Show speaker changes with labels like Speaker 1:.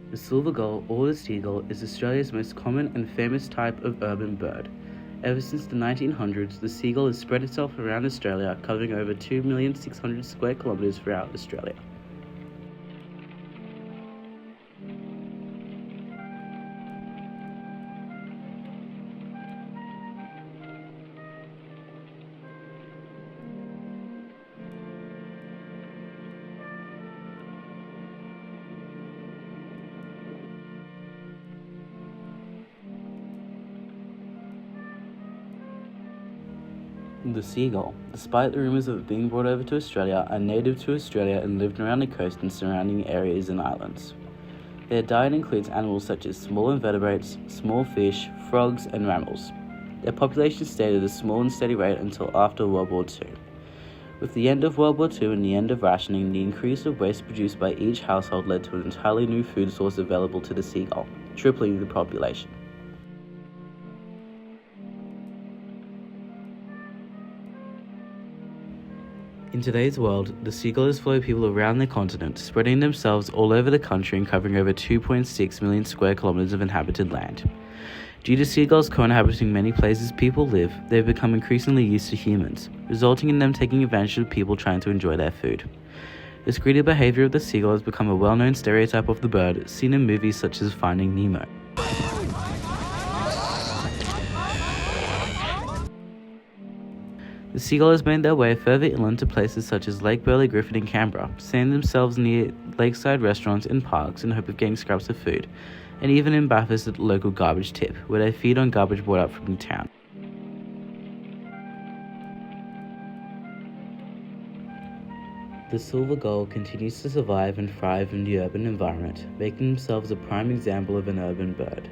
Speaker 1: The silver gull, or the seagull, is Australia's most common and famous type of urban bird. Ever since the 1900s, the seagull has spread itself around Australia, covering over 2,600,000 square kilometres throughout Australia. The seagull, despite the rumours of it being brought over to Australia, are native to Australia and lived around the coast and surrounding areas and islands. Their diet includes animals such as small invertebrates, small fish, frogs, and mammals. Their population stayed at a small and steady rate until after World War II. With the end of World War II and the end of rationing, the increase of waste produced by each household led to an entirely new food source available to the seagull, tripling the population. In today's world, the seagull has followed people around the continent, spreading themselves all over the country and covering over 2.6 million square kilometers of inhabited land. Due to seagulls co-inhabiting many places people live, they've become increasingly used to humans, resulting in them taking advantage of people trying to enjoy their food. This greedy behavior of the seagull has become a well-known stereotype of the bird, seen in movies such as Finding Nemo. The seagull has made their way further inland to places such as Lake Burley Griffin in Canberra, staying themselves near lakeside restaurants and parks in hope of getting scraps of food, and even in Bathurst at the local garbage tip, where they feed on garbage brought up from the town. The silver gull continues to survive and thrive in the urban environment, making themselves a prime example of an urban bird.